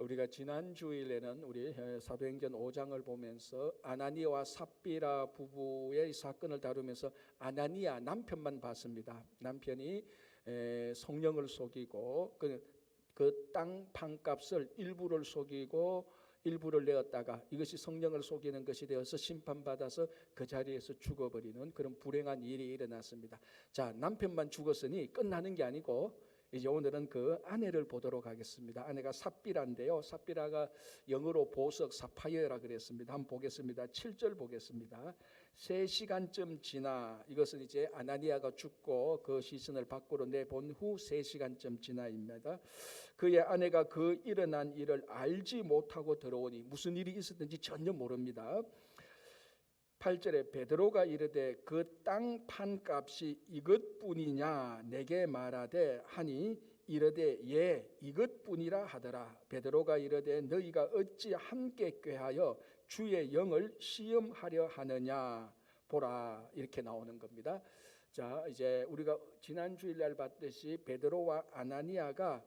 우리가 지난 주일에는 우리 사도행전 5장을 보면서 아나니아와 삽비라 부부의 사건을 다루면서 아나니아 남편만 봤습니다. 남편이 성령을 속이고 그 땅 판값을 일부를 속이고 일부를 내었다가 이것이 성령을 속이는 것이 되어서 심판받아서 그 자리에서 죽어버리는 그런 불행한 일이 일어났습니다. 자, 남편만 죽었으니 끝나는 게 아니고 이제 오늘은 그 아내를 보도록 하겠습니다. 아내가 삽비라인데요. 삽비라가 영어로 보석 사파이어라 그랬습니다. 한번 보겠습니다. 7절 보겠습니다. 3시간쯤 지나, 이것은 이제 아나니아가 죽고 그 시신을 밖으로 내본 후 3시간쯤 지나입니다. 그의 아내가 그 일어난 일을 알지 못하고 들어오니, 무슨 일이 있었는지 전혀 모릅니다. 8절에 베드로가 이르되 그 땅 판값이 이것뿐이냐 내게 말하되 하니 이르되 예 이것뿐이라 하더라. 베드로가 이르되 너희가 어찌 함께 꾀하여 주의 영을 시험하려 하느냐 보라, 이렇게 나오는 겁니다. 자, 이제 우리가 지난 주일날 봤듯이 베드로와 아나니아가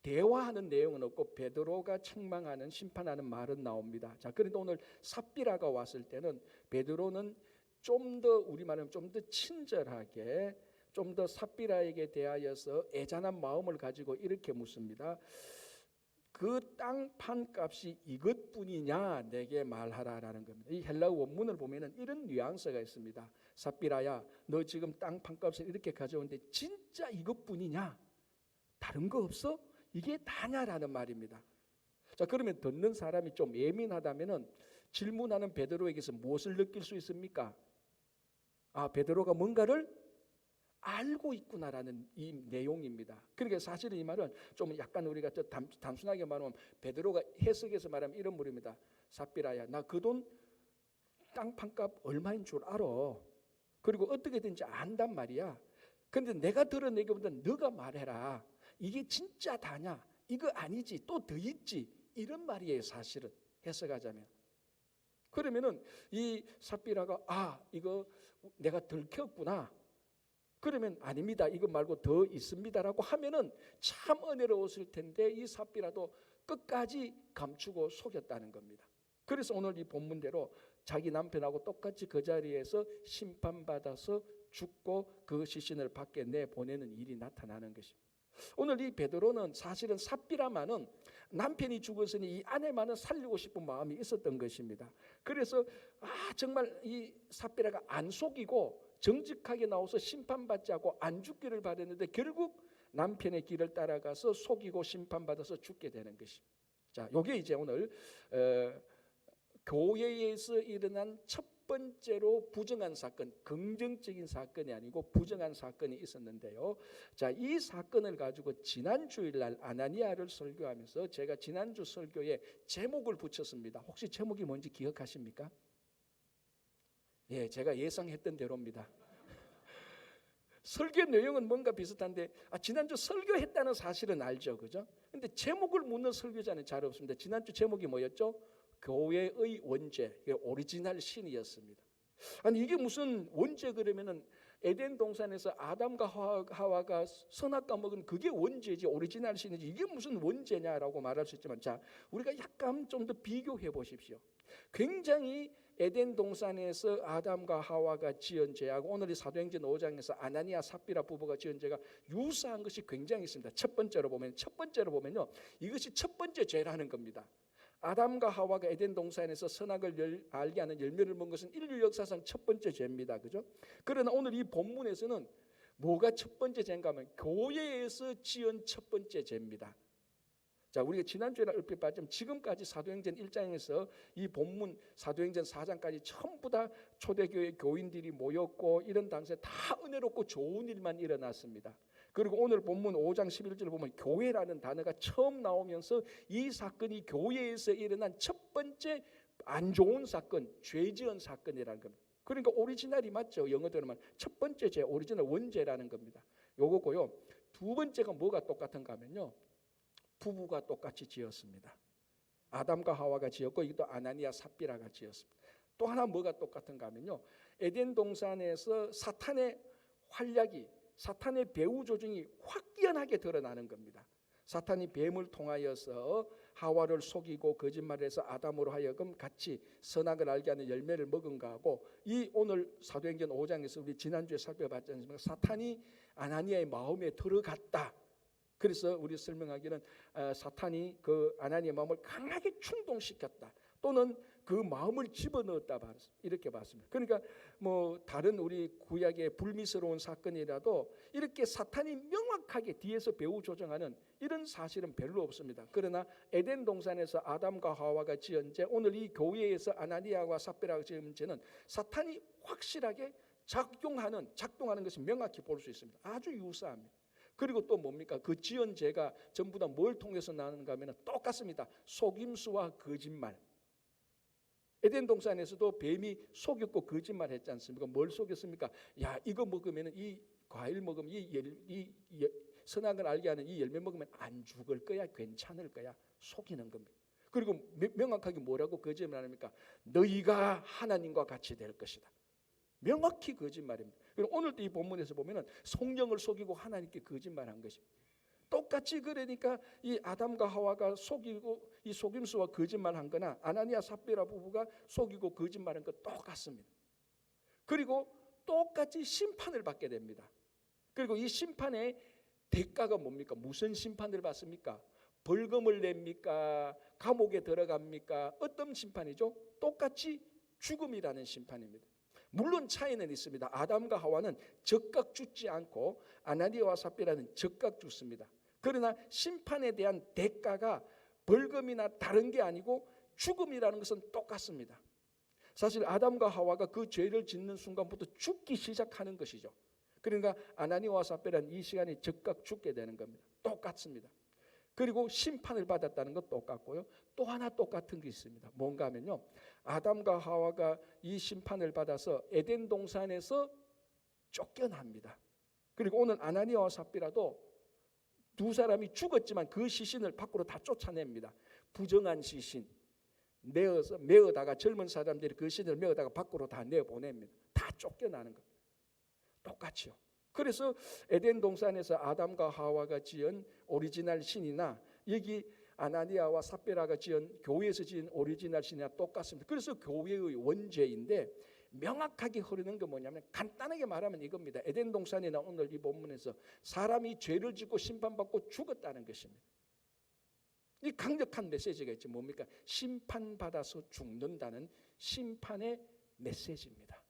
대화하는 내용은 없고 베드로가 책망하는 심판하는 말은 나옵니다. 자, 그런데 오늘 삽비라가 왔을 때는 베드로는 좀 더 우리말은 좀 더 친절하게 좀 더 삽비라에게 대하여서 애잔한 마음을 가지고 이렇게 묻습니다. 그 땅 판값이 이것뿐이냐 내게 말하라라는 겁니다. 이 헬라어 원문을 보면은 이런 뉘앙스가 있습니다. 삽비라야, 너 지금 땅 판값을 이렇게 가져오는데 진짜 이것뿐이냐? 다른 거 없어? 이게 다냐라는 말입니다. 자, 그러면 듣는 사람이 좀 예민하다면은 질문하는 베드로에게서 무엇을 느낄 수 있습니까? 아, 베드로가 뭔가를 알고 있구나라는 이 내용입니다. 그러니까 사실은 이 말은 좀 약간 우리가 단순하게 말하면 베드로가 해석해서 말하면 이런 말입니다. 삽비라야, 나 그 돈 땅 판값 얼마인 줄 알아. 그리고 어떻게든지 안단 말이야. 근데 내가 들어내기보다 너가 말해라. 이게 진짜 다냐? 이거 아니지? 또 더 있지? 이런 말이에요, 사실은 해석하자면. 그러면은 이 삽비라가 이거 내가 들켰구나. 그러면 아닙니다. 이거 말고 더 있습니다라고 하면은 참 은혜로웠을 텐데 이 삽비라도 끝까지 감추고 속였다는 겁니다. 그래서 오늘 이 본문대로 자기 남편하고 똑같이 그 자리에서 심판받아서 죽고 그 시신을 밖에 내보내는 일이 나타나는 것입니다. 오늘 이 베드로는 사실은 삽비라만은 남편이 죽었으니 이 아내만은 살리고 싶은 마음이 있었던 것입니다. 그래서 정말 이 삽비라가 안 속이고 정직하게 나와서 심판받지 않고 안 죽기를 바랬는데 결국 남편의 길을 따라가서 속이고 심판받아서 죽게 되는 것입니다. 자, 이게 이제 오늘 교회에서 일어난 첫 번째로 부정한 사건, 긍정적인 사건이 아니고 부정한 사건이 있었는데요. 자, 이 사건을 가지고 지난 주일날 아나니아를 설교하면서 제가 지난주 설교에 제목을 붙였습니다. 혹시 제목이 뭔지 기억하십니까? 예, 제가 예상했던 대로입니다. 설교 내용은 뭔가 비슷한데 지난주 설교했다는 사실은 알죠, 그죠? 근데 제목을 묻는 설교자는 잘 없습니다. 지난주 제목이 뭐였죠? 교회의 원죄, 오리지널 신이었습니다. 아니 이게 무슨 원죄 그러면은 에덴 동산에서 아담과 하와가 선악과 먹은 그게 원죄지 오리지널 신이지 이게 무슨 원죄냐라고 말할 수 있지만 자, 우리가 약간 좀 더 비교해 보십시오. 굉장히 에덴 동산에서 아담과 하와가 지은 죄하고 오늘 이 사도행전 5장에서 아나니아 삽비라 부부가 지은 죄가 유사한 것이 굉장히 있습니다. 첫 번째로 보면요, 이것이 첫 번째 죄라는 겁니다. 아담과 하와가 에덴 동산에서 선악을 알게 하는 열매를 먹은 것은 인류 역사상 첫 번째 죄입니다. 그죠? 그러나 오늘 이 본문에서는 뭐가 첫 번째 죄인가 하면 교회에서 지은 첫 번째 죄입니다. 자, 우리가 지난주에 얼핏 봤지만 지금까지 사도행전 1장에서 이 본문 사도행전 4장까지 전부 다 초대교회 교인들이 모였고 이런 당시에 다 은혜롭고 좋은 일만 일어났습니다. 그리고 오늘 본문 5장 11절을 보면 교회라는 단어가 처음 나오면서 이 사건이 교회에서 일어난 첫 번째 안 좋은 사건, 죄 지은 사건이라는 겁니다. 그러니까 오리지널이 맞죠. 영어대로 말하면 첫 번째 죄, 오리지널 원죄라는 겁니다. 요거고요. 두 번째가 뭐가 똑같은가 하면요, 부부가 똑같이 지었습니다. 아담과 하와가 지었고 이것도 아나니아 삽비라가 지었습니다. 또 하나 뭐가 똑같은가 하면요, 에덴 동산에서 사탄의 활약이, 사탄의 배후 조정이 확연하게 드러나는 겁니다. 사탄이 뱀을 통하여서 하와를 속이고 거짓말해서 아담으로 하여금 같이 선악을 알게 하는 열매를 먹은 거하고, 이 오늘 사도행전 5장에서 우리 지난주에 살펴봤지 않습니까? 사탄이 아나니아의 마음에 들어갔다. 그래서 우리 설명하기는 사탄이 그 아나니아의 마음을 강하게 충동시켰다, 또는 그 마음을 집어넣었다, 이렇게 봤습니다. 그러니까 뭐 다른 우리 구약의 불미스러운 사건이라도 이렇게 사탄이 명확하게 뒤에서 배후 조정하는 이런 사실은 별로 없습니다. 그러나 에덴 동산에서 아담과 하와가 지은 죄, 오늘 이 교회에서 아나니아와 삽비라가 지은 죄는 사탄이 확실하게 작동하는 것이 명확히 볼 수 있습니다. 아주 유사합니다. 그리고 또 뭡니까? 그 지은 죄가 전부 다 뭘 통해서 나는가 하면 똑같습니다. 속임수와 거짓말. 에덴 동산에서도 뱀이 속였고 거짓말했지 않습니까? 뭘 속였습니까? 야, 이거 먹으면, 이 과일 먹으면, 이 선악을 알게 하는 이 열매 먹으면 안 죽을 거야, 괜찮을 거야, 속이는 겁니다. 그리고 명확하게 뭐라고 거짓말합니까? 너희가 하나님과 같이 될 것이다. 명확히 거짓말입니다. 그리고 오늘도 이 본문에서 보면은 성령을 속이고 하나님께 거짓말한 것입니다. 똑같이, 그러니까 이 아담과 하와가 속이고 이 속임수와 거짓말한 거나 아나니아 삽비라 부부가 속이고 거짓말한 거 똑같습니다. 그리고 똑같이 심판을 받게 됩니다. 그리고 이 심판의 대가가 뭡니까? 무슨 심판을 받습니까? 벌금을 냅니까? 감옥에 들어갑니까? 어떤 심판이죠? 똑같이 죽음이라는 심판입니다. 물론 차이는 있습니다. 아담과 하와는 즉각 죽지 않고 아나니아와 삽비라는 즉각 죽습니다. 그러나 심판에 대한 대가가 벌금이나 다른 게 아니고 죽음이라는 것은 똑같습니다. 사실 아담과 하와가 그 죄를 짓는 순간부터 죽기 시작하는 것이죠. 그러니까 아나니아와 삽비라는 이 시간에 즉각 죽게 되는 겁니다. 똑같습니다. 그리고 심판을 받았다는 것 똑같고요. 또 하나 똑같은 게 있습니다. 뭔가 하면요, 아담과 하와가 이 심판을 받아서 에덴 동산에서 쫓겨납니다. 그리고 오늘 아나니아와 삽비라도 두 사람이 죽었지만 그 시신을 밖으로 다 쫓아냅니다. 부정한 시신 메어다가 젊은 사람들이 그 시신을 메어다가 밖으로 다 내보냅니다. 다 쫓겨나는 겁니다. 똑같죠. 그래서 에덴 동산에서 아담과 하와가 지은 오리지널 신이나 여기 아나니아와 삽비라가 지은 교회에서 지은 오리지널 신이나 똑같습니다. 그래서 교회의 원죄인데, 명확하게 흐르는 게 뭐냐면 간단하게 말하면 이겁니다. 에덴 동산이나 오늘 이 본문에서 사람이 죄를 짓고 심판받고 죽었다는 것입니다. 이 강력한 메시지가 있죠. 뭡니까? 심판받아서 죽는다는 심판의 메시지입니다.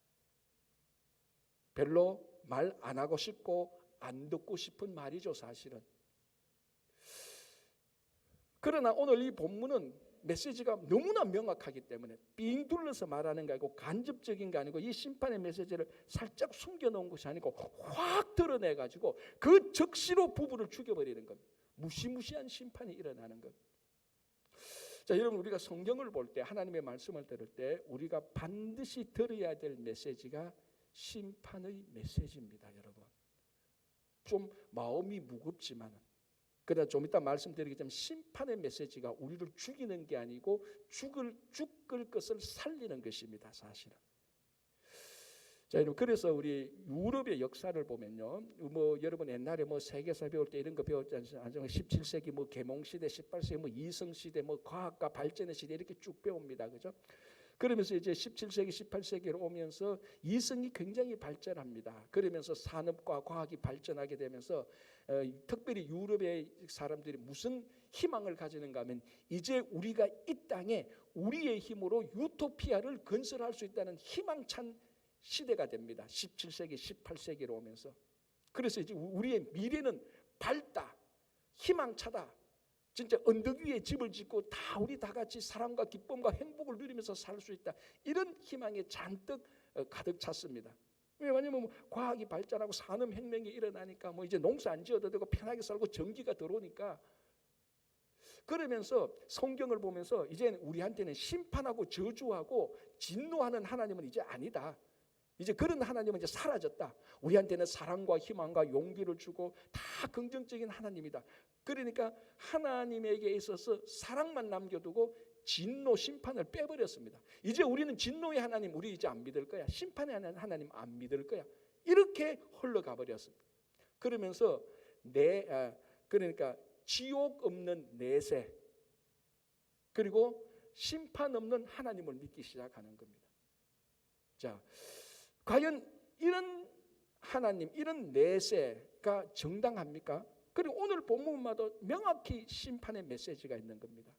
별로 말 안 하고 싶고 안 듣고 싶은 말이죠, 사실은. 그러나 오늘 이 본문은 메시지가 너무나 명확하기 때문에 삥 둘러서 말하는 게 아니고 간접적인 게 아니고 이 심판의 메시지를 살짝 숨겨놓은 것이 아니고 확 드러내가지고 그 적시로 부부를 죽여버리는 겁니다. 무시무시한 심판이 일어나는 겁니다. 자, 여러분, 우리가 성경을 볼 때, 하나님의 말씀을 들을 때 우리가 반드시 들어야 될 메시지가 심판의 메시지입니다. 여러분, 좀 마음이 무겁지만, 그러나 좀 이따 말씀드리겠지만 심판의 메시지가 우리를 죽이는 게 아니고 죽을 것을 살리는 것입니다, 사실은. 자, 여러분, 그래서 우리 유럽의 역사를 보면요, 뭐 여러분 옛날에 뭐 세계사 배울 때 이런 거 배웠지 않습니까? 17세기 뭐 계몽 시대, 18세기 뭐 이성 시대, 뭐 과학과 발전의 시대, 이렇게 쭉 배웁니다, 그죠? 그러면서 이제 17세기, 18세기로 오면서 이성이 굉장히 발전합니다. 그러면서 산업과 과학이 발전하게 되면서 특별히 유럽의 사람들이 무슨 희망을 가지는가 하면, 이제 우리가 이 땅에 우리의 힘으로 유토피아를 건설할 수 있다는 희망찬 시대가 됩니다. 17세기, 18세기로 오면서. 그래서 이제 우리의 미래는 밝다, 희망차다, 진짜 언덕 위에 집을 짓고 다 우리 다 같이 사랑과 기쁨과 행복을 누리면서 살 수 있다, 이런 희망에 잔뜩 가득 찼습니다. 왜냐하면 뭐 과학이 발전하고 산업혁명이 일어나니까 뭐 이제 농사 안 지어도 되고 편하게 살고 전기가 들어오니까, 그러면서 성경을 보면서 이제는 우리한테는 심판하고 저주하고 진노하는 하나님은 이제 아니다. 이제 그런 하나님은 이제 사라졌다. 우리한테는 사랑과 희망과 용기를 주고 다 긍정적인 하나님이다. 그러니까 하나님에게 있어서 사랑만 남겨두고 진노, 심판을 빼버렸습니다. 이제 우리는 진노의 하나님 우리 이제 안 믿을 거야. 심판의 하나님 안 믿을 거야. 이렇게 흘러가 버렸습니다. 그러면서 그러니까 지옥 없는 내세, 그리고 심판 없는 하나님을 믿기 시작하는 겁니다. 자, 과연 이런 하나님, 이런 내세가 정당합니까? 그리고 오늘 본문마다 명확히 심판의 메시지가 있는 겁니다.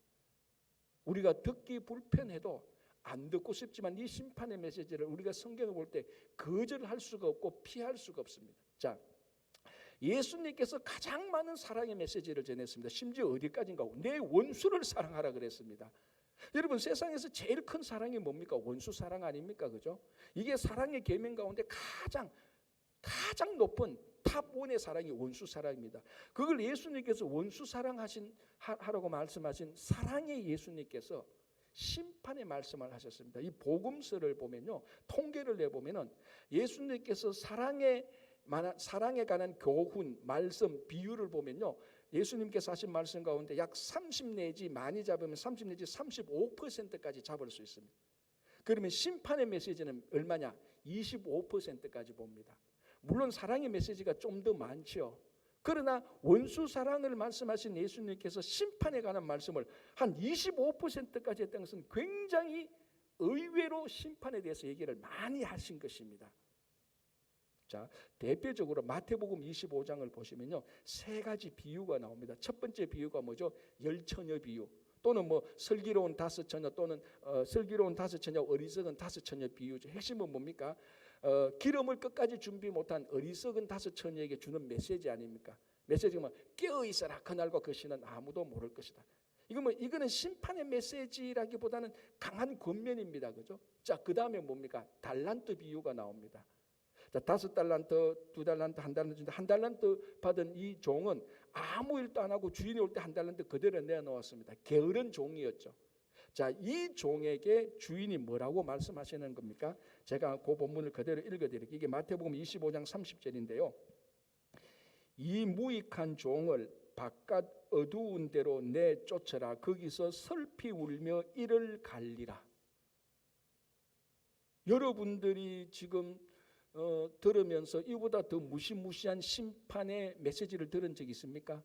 우리가 듣기 불편해도 안 듣고 싶지만 이 심판의 메시지를 우리가 성경을 볼 때 거절할 수가 없고 피할 수가 없습니다. 자, 예수님께서 가장 많은 사랑의 메시지를 전했습니다. 심지어 어디까지인가? 내 원수를 사랑하라 그랬습니다. 여러분, 세상에서 제일 큰 사랑이 뭡니까? 원수 사랑 아닙니까? 그죠? 이게 사랑의 계명 가운데 가장 높은 탑1의 사랑이 원수 사랑입니다. 그걸 예수님께서 원수 사랑하라고 말씀하신 사랑의 예수님께서 심판의 말씀을 하셨습니다. 이 복음서를 보면요, 통계를 내보면은 예수님께서 사랑에 관한 교훈, 말씀, 비유를 보면요, 예수님께서 하신 말씀 가운데 약 30 내지 많이 잡으면 30 내지 35%까지 잡을 수 있습니다. 그러면 심판의 메시지는 얼마냐? 25%까지 봅니다. 물론 사랑의 메시지가 좀 더 많죠. 그러나 원수 사랑을 말씀하신 예수님께서 심판에 관한 말씀을 한 25%까지 했다는 것은 굉장히 의외로 심판에 대해서 얘기를 많이 하신 것입니다. 자, 대표적으로 마태복음 25장을 보시면요, 세 가지 비유가 나옵니다. 첫 번째 비유가 뭐죠? 열처녀 비유, 또는 뭐 슬기로운 다섯 처녀, 또는 슬기로운 다섯 처녀, 어리석은 다섯 처녀 비유죠. 핵심은 뭡니까? 기름을 끝까지 준비 못한 어리석은 다섯 처녀에게 주는 메시지 아닙니까? 메시지가 깨어 있어라, 그날과 그 시는 아무도 모를 것이다. 이거는 심판의 메시지라기보다는 강한 권면입니다, 그죠? 자, 그 다음에 뭡니까? 달란트 비유가 나옵니다. 자, 5달란트, 2달란트, 1달란트 준다. 1달란트 받은 이 종은 아무 일도 안 하고 주인이 올 때 1달란트 그대로 내놓았습니다. 게으른 종이었죠. 자, 이 종에게 주인이 뭐라고 말씀하시는 겁니까? 제가 그 본문을 그대로 읽어드릴게요. 이게 마태복음 25장 30절인데요. 이 무익한 종을 바깥 어두운 데로 내쫓으라. 거기서 슬피 울며 이를 갈리라. 여러분들이 지금 들으면서 이보다 더 무시무시한 심판의 메시지를 들은 적 있습니까?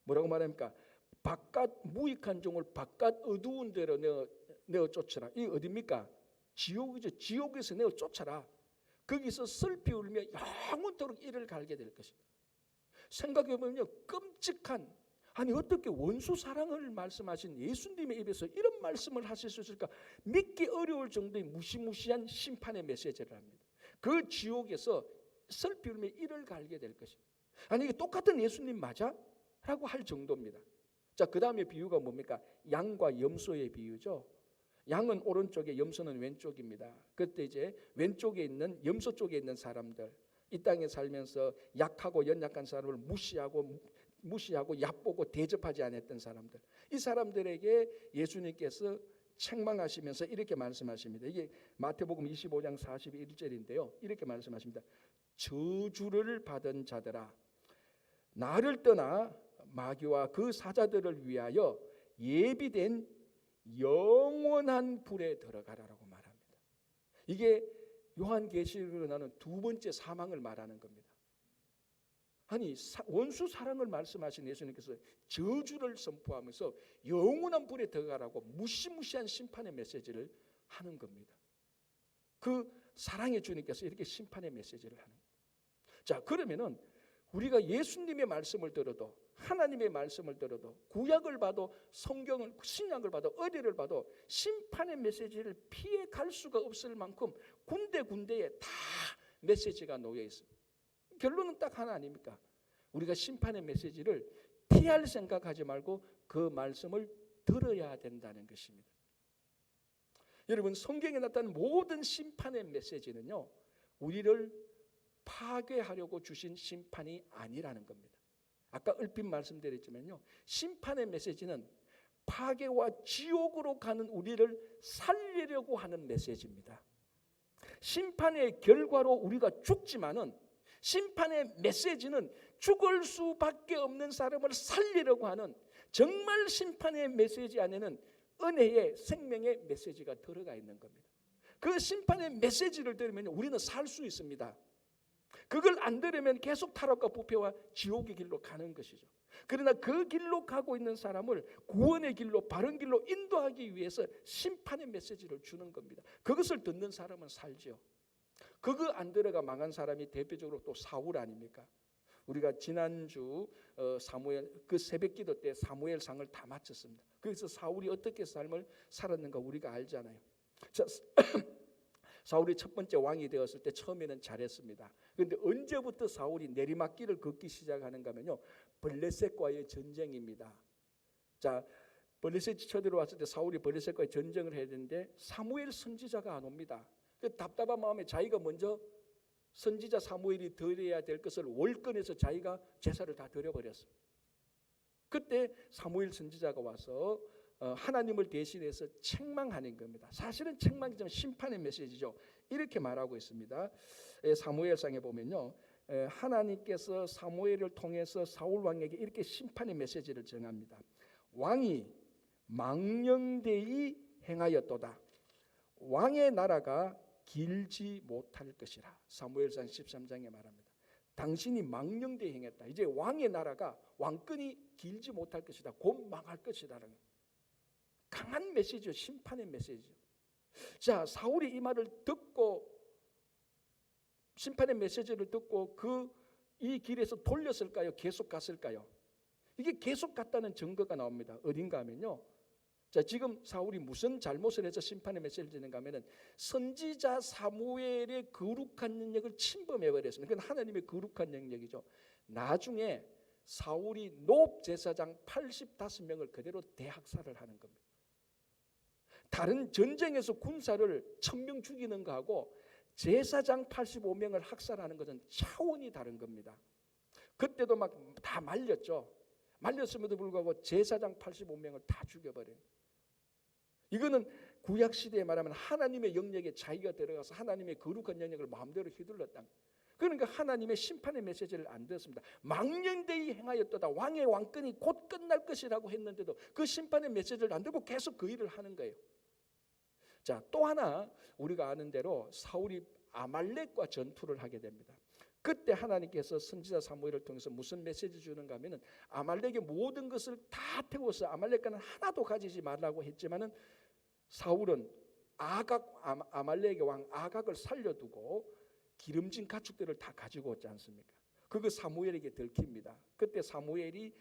뭐라고 말합니까? 바깥 무익한 종을 바깥 어두운 데로 내어 쫓으라. 이 어디입니까? 지옥이죠. 지옥에서 내어 쫓아라. 거기서 슬피 울며 영원토록 이를 갈게 될 것입니다. 생각해보면요, 끔찍한, 아니 어떻게 원수 사랑을 말씀하신 예수님의 입에서 이런 말씀을 하실 수 있을까? 믿기 어려울 정도의 무시무시한 심판의 메시지를 합니다. 그 지옥에서 슬피 울며 이를 갈게 될 것입니다. 아니 이게 똑같은 예수님 맞아? 라고 할 정도입니다. 자, 그 다음에 비유가 뭡니까? 양과 염소의 비유죠. 양은 오른쪽에, 염소는 왼쪽입니다. 그때 이제 왼쪽에 있는, 염소 쪽에 있는 사람들, 이 땅에 살면서 약하고 연약한 사람을 무시하고 얕보고 대접하지 않았던 사람들, 이 사람들에게 예수님께서 책망하시면서 이렇게 말씀하십니다. 이게 마태복음 25장 41절인데요. 이렇게 말씀하십니다. 저주를 받은 자들아, 나를 떠나 마귀와 그 사자들을 위하여 예비된 영원한 불에 들어가라라고 말합니다. 이게 요한계시록으로 나는 두 번째 사망을 말하는 겁니다. 아니 원수 사랑을 말씀하신 예수님께서 저주를 선포하면서 영원한 불에 들어가라고 무시무시한 심판의 메시지를 하는 겁니다. 그 사랑의 주님께서 이렇게 심판의 메시지를 하는 겁니다. 자, 그러면은 우리가 예수님의 말씀을 들어도, 하나님의 말씀을 들어도, 구약을 봐도, 성경을, 신약을 봐도, 의리를 봐도 심판의 메시지를 피해 갈 수가 없을 만큼 군데군데에 다 메시지가 놓여 있습니다. 결론은 딱 하나 아닙니까? 우리가 심판의 메시지를 피할 생각하지 말고 그 말씀을 들어야 된다는 것입니다. 여러분, 성경에 나타난 모든 심판의 메시지는요, 우리를 파괴하려고 주신 심판이 아니라는 겁니다. 아까 얼핏 말씀드렸지만요, 심판의 메시지는 파괴와 지옥으로 가는 우리를 살리려고 하는 메시지입니다. 심판의 결과로 우리가 죽지만은 심판의 메시지는 죽을 수밖에 없는 사람을 살리려고 하는, 정말 심판의 메시지 안에는 은혜의 생명의 메시지가 들어가 있는 겁니다. 그 심판의 메시지를 들으면 우리는 살 수 있습니다. 그걸 안 들으면 계속 타락과 부패와 지옥의 길로 가는 것이죠. 그러나 그 길로 가고 있는 사람을 구원의 길로, 바른 길로 인도하기 위해서 심판의 메시지를 주는 겁니다. 그것을 듣는 사람은 살죠. 그거 안 들어가 망한 사람이 대표적으로 또 사울 아닙니까? 우리가 지난주 사무엘 그 새벽기도 때 사무엘상을 다 마쳤습니다. 그래서 사울이 어떻게 삶을 살았는가 우리가 알잖아요. 자, 사울이 첫 번째 왕이 되었을 때 처음에는 잘했습니다. 그런데 언제부터 사울이 내리막길을 걷기 시작하는가 하면요, 블레셋과의 전쟁입니다. 자, 블레셋이 쳐들어왔을 때 사울이 블레셋과의 전쟁을 해야 되는데 사무엘 선지자가 안 옵니다. 그 답답한 마음에 자기가 먼저 선지자 사무엘이 드려야 될 것을 월권에서 자기가 제사를 다 드려버렸습니다. 그때 사무엘 선지자가 와서 하나님을 대신해서 책망하는 겁니다. 사실은 책망이지만 심판의 메시지죠. 이렇게 말하고 있습니다. 사무엘상에 보면요, 하나님께서 사무엘을 통해서 사울 왕에게 이렇게 심판의 메시지를 전합니다. 왕이 망령되이 행하였도다. 왕의 나라가 길지 못할 것이라. 사무엘상 13장에 말합니다. 당신이 망령되이 행했다. 이제 왕의 나라가 왕권이 길지 못할 것이다. 곧 망할 것이다라는 강한 메시지죠. 심판의 메시지죠. 자, 사울이 이 말을 듣고 심판의 메시지를 듣고 이 길에서 돌렸을까요? 계속 갔을까요? 이게 계속 갔다는 증거가 나옵니다. 어딘가 하면요, 자, 지금 사울이 무슨 잘못을 해서 심판의 메시지를 주는가 하면은 선지자 사무엘의 거룩한 영역을 침범해 버렸습니다. 그건 하나님의 거룩한 영역이죠. 나중에 사울이 노업 제사장 85명을 그대로 대학살을 하는 겁니다. 다른 전쟁에서 군사를 1000명 죽이는 거하고 제사장 85명을 학살하는 것은 차원이 다른 겁니다. 그때도 막 다 말렸죠. 말렸음에도 불구하고 제사장 85명을 다 죽여버린. 이거는 구약 시대에 말하면 하나님의 영역에 자기가 들어가서 하나님의 거룩한 영역을 마음대로 휘둘렀다. 그러니까 하나님의 심판의 메시지를 안 들었습니다. 망령되이 행하였도다. 왕의 왕권이 곧 끝날 것이라고 했는데도 그 심판의 메시지를 안 듣고 계속 그 일을 하는 거예요. 자, 또 하나 우리가 아는 대로 사울이 아말렉과 전투를 하게 됩니다. 그때 하나님께서 선지자 사무엘을 통해서 무슨 메시지 주는가 하면은 아말렉의 모든 것을 다 태워서 아말렉과는 하나도 가지지 말라고 했지만은 사울은 아말렉의 왕 아각을 살려두고 기름진 가축들을 다 가지고 오지 않습니까? 그거 사무엘에게 들킵니다. 그때 사무엘이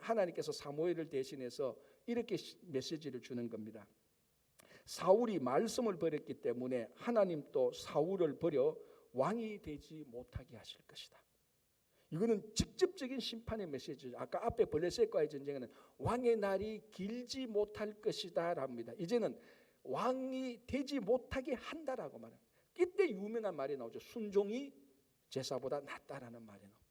하나님께서 사무엘을 대신해서 이렇게 메시지를 주는 겁니다. 사울이 말씀을 버렸기 때문에 하나님 또 사울을 버려 왕이 되지 못하게 하실 것이다. 이거는 직접적인 심판의 메시지죠. 아까 앞에 블레셋과의 전쟁에는 왕의 날이 길지 못할 것이다 랍니다. 이제는 왕이 되지 못하게 한다라고 말합니다. 이때 유명한 말이 나오죠. 순종이 제사보다 낫다라는 말이 나옵니다.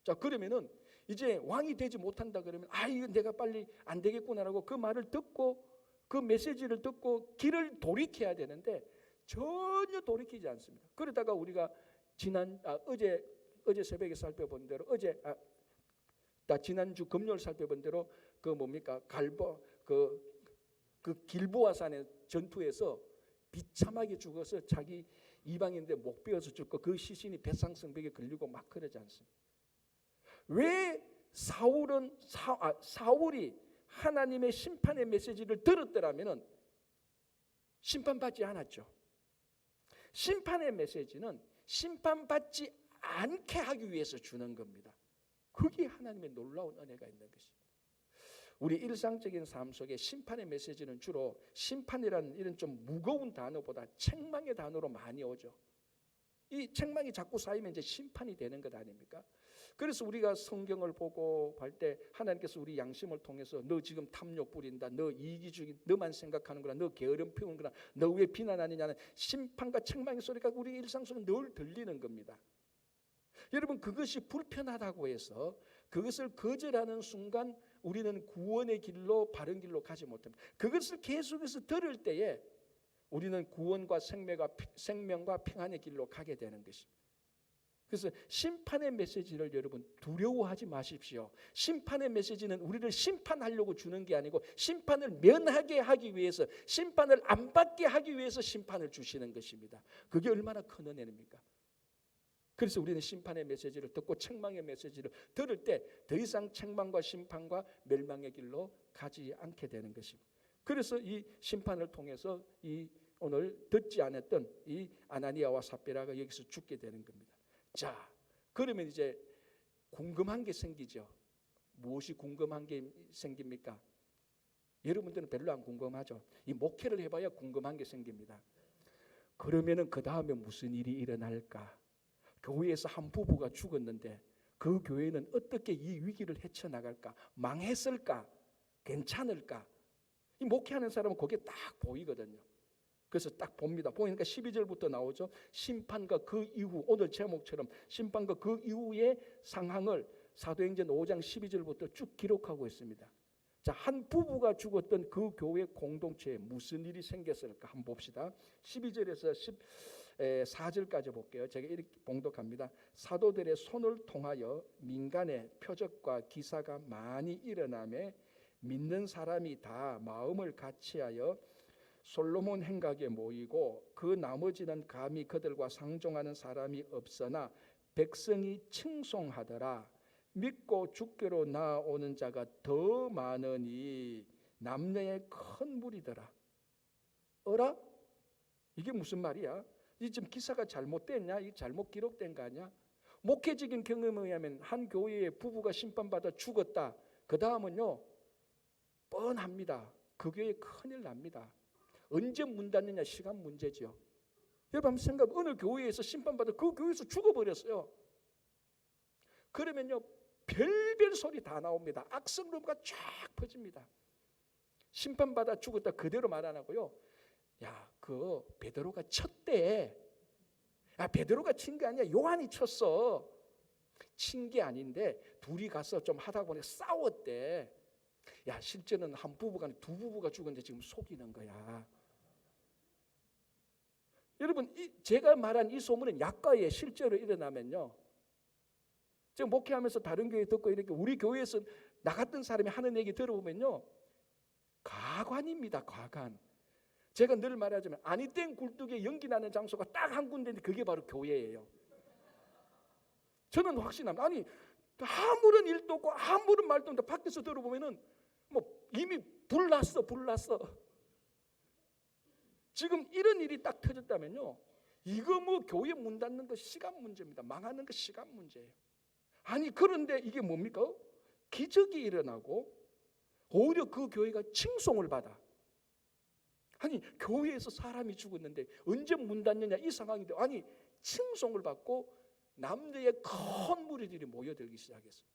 자, 그러면은 이제 왕이 되지 못한다 그러면 이거 내가 빨리 안 되겠구나라고 그 말을 듣고 그 메시지를 듣고 길을 돌이켜야 되는데 전혀 돌이키지 않습니다. 그러다가 우리가 어제 새벽에 살펴본 대로 지난주 금요일 살펴본 대로 그 길보아산의 전투에서 비참하게 죽어서 자기 이방인들 목 베어서 죽고 그 시신이 배상성벽에 걸리고 막 그러지 않습니다. 왜 사울이 하나님의 심판의 메시지를 들었더라면은 심판받지 않았죠. 심판의 메시지는 심판받지 않게 하기 위해서 주는 겁니다. 그게 하나님의 놀라운 은혜가 있는 것입니다. 우리 일상적인 삶 속에 심판의 메시지는 주로 심판이라는 이런 좀 무거운 단어보다 책망의 단어로 많이 오죠. 이 책망이 자꾸 쌓이면 이제 심판이 되는 것 아닙니까? 그래서 우리가 성경을 보고 할 때 하나님께서 우리 양심을 통해서 너 지금 탐욕 부린다, 너 이기주의, 너만 생각하는구나, 너 게으름 피우는구나, 너 왜 비난하느냐는 심판과 책망의 소리가 우리 일상 속에 늘 들리는 겁니다. 여러분, 그것이 불편하다고 해서 그것을 거절하는 순간 우리는 구원의 길로, 바른 길로 가지 못합니다. 그것을 계속해서 들을 때에 우리는 구원과 생명과 평안의 길로 가게 되는 것입니다. 그래서 심판의 메시지를 여러분 두려워하지 마십시오. 심판의 메시지는 우리를 심판하려고 주는 게 아니고 심판을 면하게 하기 위해서, 심판을 안 받게 하기 위해서 심판을 주시는 것입니다. 그게 얼마나 큰 은혜입니까? 그래서 우리는 심판의 메시지를 듣고 책망의 메시지를 들을 때 더 이상 책망과 심판과 멸망의 길로 가지 않게 되는 것입니다. 그래서 이 심판을 통해서 이 오늘 듣지 않았던 이 아나니아와 삽비라가 여기서 죽게 되는 겁니다. 자, 그러면 이제 궁금한 게 생기죠. 무엇이 궁금한 게 생깁니까? 여러분들은 별로 안 궁금하죠. 이 목회를 해봐야 궁금한 게 생깁니다. 그러면은 그 다음에 무슨 일이 일어날까? 교회에서 한 부부가 죽었는데 그 교회는 어떻게 이 위기를 헤쳐나갈까? 망했을까? 괜찮을까? 이 목회하는 사람은 그게 딱 보이거든요. 그래서 딱 봅니다. 보니까 12절부터 나오죠. 심판과 그 이후, 오늘 제목처럼 심판과 그 이후의 상황을 사도행전 5장 12절부터 쭉 기록하고 있습니다. 자, 한 부부가 죽었던 그 교회 공동체에 무슨 일이 생겼을까 한번 봅시다. 12절에서 14절까지 볼게요. 제가 이렇게 봉독합니다. 사도들의 손을 통하여 민간의 표적과 기사가 많이 일어나며 믿는 사람이 다 마음을 같이하여 솔로몬 행각에 모이고 그 나머지는 감히 그들과 상종하는 사람이 없으나 백성이 칭송하더라. 믿고 주께로 나아오는 자가 더 많으니 남녀의 큰 무리더라. 어라? 이게 무슨 말이야? 이 지금 기사가 잘못됐냐? 이 잘못 기록된 거 아니야? 목회적인 경험에 의하면 한 교회의 부부가 심판받아 죽었다. 그 다음은요 뻔합니다. 그 교회에 큰일 납니다. 언제 문 닫느냐 시간 문제죠. 여러분 한번 생각해. 어느 교회에서 심판받아 그 교회에서 죽어버렸어요. 그러면요 별별 소리 다 나옵니다. 악성 루머가 쫙 퍼집니다. 심판받아 죽었다 그대로 말 안 하고요. 야, 그 베드로가 쳤대. 아, 베드로가 친 게 아니야. 요한이 쳤어. 친 게 아닌데 둘이 가서 좀 하다 보니 싸웠대. 야, 실제는 한 부부가 아니라 두 부부가 죽었는데 지금 속이는 거야. 여러분, 제가 말한 이 소문은 약과에 실제로 일어나면요. 제가 목회하면서 다른 교회 듣고 이렇게 우리 교회에서 나갔던 사람이 하는 얘기 들어보면요. 가관입니다. 가관. 제가 늘 말하자면 아니 땡 굴뚝에 연기 나는 장소가 딱 한 군데인데 그게 바로 교회예요. 저는 확신합니다. 아니 아무런 일도 없고 아무런 말도 없는데 밖에서 들어보면은 뭐 이미 불났어. 지금 이런 일이 딱 터졌다면요. 이거 뭐 교회 문 닫는 거 시간 문제입니다. 망하는 거 시간 문제예요. 아니 그런데 이게 뭡니까? 기적이 일어나고 오히려 그 교회가 칭송을 받아. 아니 교회에서 사람이 죽었는데 언제 문 닫느냐 이 상황인데 아니 칭송을 받고 남녀의 큰 무리들이 모여들기 시작했어요.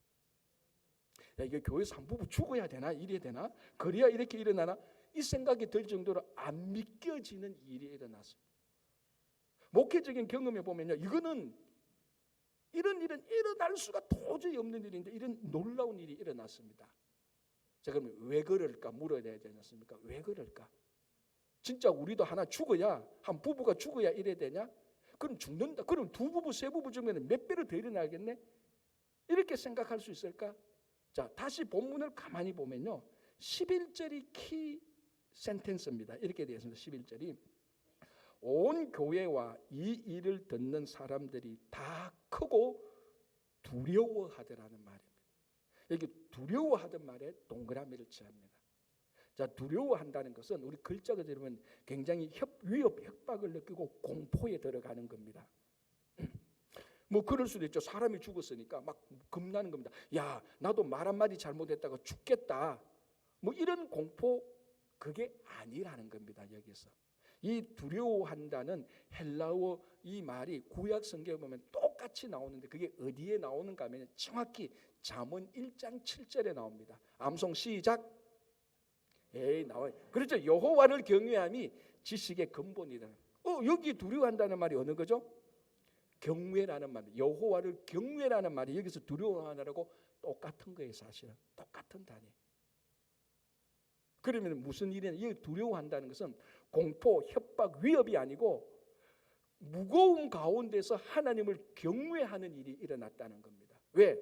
야, 이게 교회에서 한 부부 죽어야 되나 이래야 되나 그래야 이렇게 일어나나 이 생각이 들 정도로 안 믿겨지는 일이 일어났어요. 목회적인 경험에 보면요 이거는 이런 일은 일어날 수가 도저히 없는 일인데 이런 놀라운 일이 일어났습니다. 자, 그러면 왜 그럴까 물어야 되지 않습니까? 왜 그럴까? 진짜 우리도 하나 죽어야 한 부부가 죽어야 이래야 되냐? 그럼 죽는다. 그럼 두 부부 세 부부 중에는 몇 배로 더 일어나겠네? 이렇게 생각할 수 있을까? 자, 다시 본문을 가만히 보면요 11절이 키 센텐스입니다. 이렇게 되어 있습니다. 11절이 온 교회와 이 일을 듣는 사람들이 다 크고 두려워하더라는 말입니다. 여기 두려워하던 말에 동그라미를 취합니다. 자, 두려워한다는 것은 우리 글자가 들으면 굉장히 위협, 협박을 느끼고 공포에 들어가는 겁니다. 뭐 그럴 수도 있죠. 사람이 죽었으니까 막 겁나는 겁니다. 야, 나도 말 한마디 잘못했다가 죽겠다. 뭐 이런 공포 그게 아니라는 겁니다. 여기서 이 두려워한다는 헬라어 이 말이 구약 성경에 보면 똑같이 나오는데 그게 어디에 나오는가 하면 정확히 잠언 1장 7절에 나옵니다. 암송 시작. 나와요. 그렇죠. 여호와를 경외함이 지식의 근본이다. 여기 두려워한다는 말이 어느 거죠? 경외라는 말. 여호와를 경외라는 말이 여기서 두려워하느라고 똑같은 거예요. 사실은 똑같은 단위. 그러면 무슨 일이냐? 이 두려워한다는 것은 공포, 협박, 위협이 아니고 무거운 가운데서 하나님을 경외하는 일이 일어났다는 겁니다. 왜?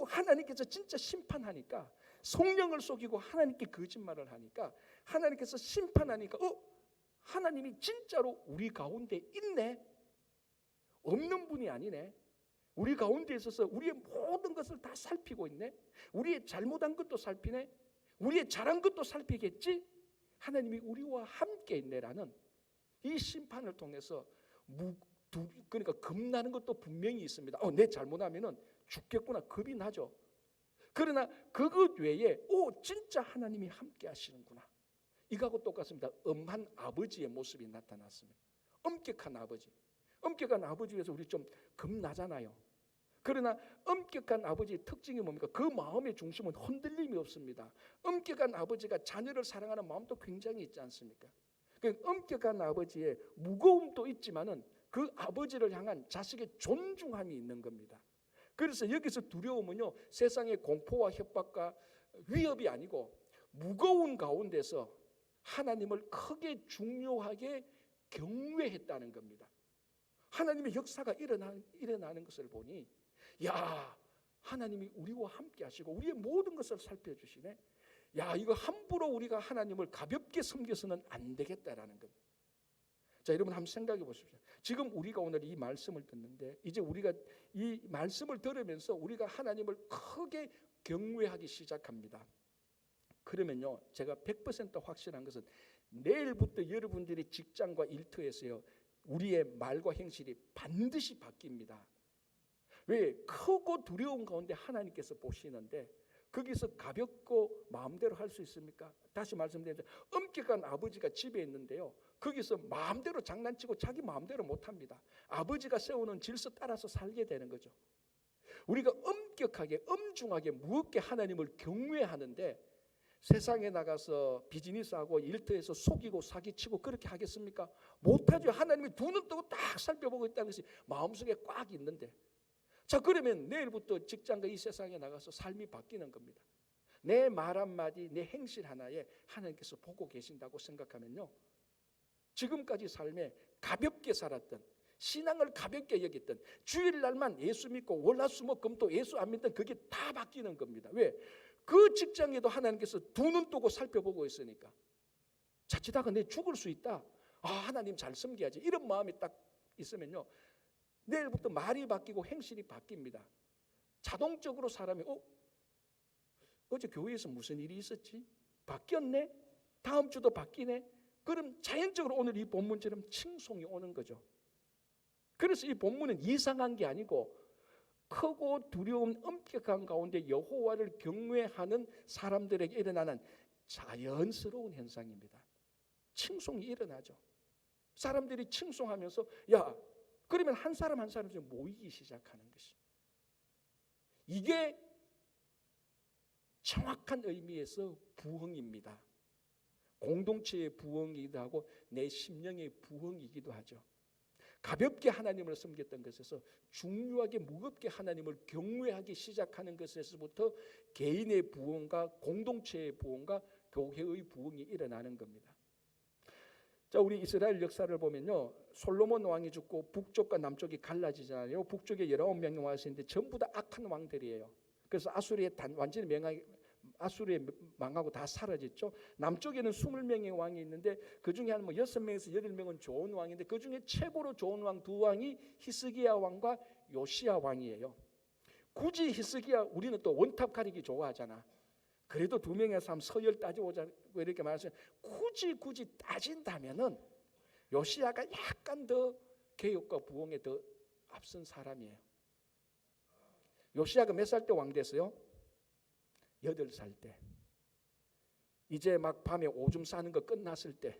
하나님께서 진짜 심판하니까 성령을 속이고 하나님께 거짓말을 하니까 하나님께서 심판하니까 하나님이 진짜로 우리 가운데 있네. 없는 분이 아니네. 우리 가운데 있어서 우리의 모든 것을 다 살피고 있네. 우리의 잘못한 것도 살피네. 우리의 잘한 것도 살피겠지. 하나님이 우리와 함께 있네라는 이 심판을 통해서 그러니까 겁나는 것도 분명히 있습니다. 내 잘못하면은 죽겠구나, 겁이 나죠. 그러나 그것 외에 진짜 하나님이 함께 하시는구나, 이거하고 똑같습니다. 엄한 아버지의 모습이 나타났습니다. 엄격한 아버지. 엄격한 아버지에서 우리 좀 겁나잖아요. 그러나 엄격한 아버지의 특징이 뭡니까? 그 마음의 중심은 흔들림이 없습니다. 엄격한 아버지가 자녀를 사랑하는 마음도 굉장히 있지 않습니까? 그 엄격한 아버지의 무거움도 있지만은 그 아버지를 향한 자식의 존중함이 있는 겁니다. 그래서 여기서 두려움은요, 세상의 공포와 협박과 위협이 아니고 무거운 가운데서 하나님을 크게 중요하게 경외했다는 겁니다. 하나님의 역사가 일어나는 것을 보니, 야, 하나님이 우리와 함께 하시고 우리의 모든 것을 살펴주시네. 야, 이거 함부로 우리가 하나님을 가볍게 섬겨서는 안 되겠다라는 것. 자, 여러분 한번 생각해 보십시오. 지금 우리가 오늘 이 말씀을 듣는데, 이제 우리가 이 말씀을 들으면서 우리가 하나님을 크게 경외하기 시작합니다. 그러면요, 제가 100% 확실한 것은 내일부터 여러분들이 직장과 일터에서요, 우리의 말과 행실이 반드시 바뀝니다. 왜? 크고 두려운 가운데 하나님께서 보시는데 거기서 가볍고 마음대로 할 수 있습니까? 다시 말씀드리면 엄격한 아버지가 집에 있는데요, 거기서 마음대로 장난치고 자기 마음대로 못합니다. 아버지가 세우는 질서 따라서 살게 되는 거죠. 우리가 엄격하게 엄중하게 무겁게 하나님을 경외하는데 세상에 나가서 비즈니스하고 일터에서 속이고 사기치고 그렇게 하겠습니까? 못하죠. 하나님이 두 눈 뜨고 딱 살펴보고 있다는 것이 마음속에 꽉 있는데, 자, 그러면 내일부터 직장과 이 세상에 나가서 삶이 바뀌는 겁니다. 내 말 한마디, 내 행실 하나에 하나님께서 보고 계신다고 생각하면요, 지금까지 삶에 가볍게 살았던, 신앙을 가볍게 여겼던, 주일날만 예수 믿고 월화수목금토 예수 안 믿던 그게 다 바뀌는 겁니다. 왜? 그 직장에도 하나님께서 두 눈 뜨고 살펴보고 있으니까. 자칫하가 내 죽을 수 있다, 하나님 잘 섬겨야지, 이런 마음이 딱 있으면요, 내일부터 말이 바뀌고 행실이 바뀝니다. 자동적으로 사람이 어제 교회에서 무슨 일이 있었지? 바뀌었네? 다음 주도 바뀌네? 그럼 자연적으로 오늘 이 본문처럼 칭송이 오는 거죠. 그래서 이 본문은 이상한 게 아니고 크고 두려운 엄격한 가운데 여호와를 경외하는 사람들에게 일어나는 자연스러운 현상입니다. 칭송이 일어나죠. 사람들이 칭송하면서 그러면 한 사람 한 사람씩 모이기 시작하는 것이, 이게 정확한 의미에서 부흥입니다. 공동체의 부흥이기도 하고 내 심령의 부흥이기도 하죠. 가볍게 하나님을 섬겼던 것에서 중요하게 무겁게 하나님을 경외하기 시작하는 것에서부터 개인의 부흥과 공동체의 부흥과 교회의 부흥이 일어나는 겁니다. 자, 우리 이스라엘 역사를 보면요, 솔로몬 왕이 죽고 북쪽과 남쪽이 갈라지잖아요. 북쪽에 19명이 와 있는데 전부 다 악한 왕들이에요. 그래서 완전히 아수리에 망하고 다 사라졌죠. 남쪽에는 20명의 왕이 있는데 그중에 한 6명에서 8명은 좋은 왕인데 그중에 최고로 좋은 왕 두 왕이 히스기야 왕과 요시야 왕이에요. 굳이 히스기야, 우리는 또 원탑 가리기 좋아하잖아. 그래도 두 명에서 한번 서열 따져보자 이렇게 말하시면, 굳이 따진다면은 요시야가 약간 더 개혁과 부흥에 더 앞선 사람이에요. 요시야가 몇 살 때 왕 됐어요? 8살 때. 이제 막 밤에 오줌 싸는 거 끝났을 때,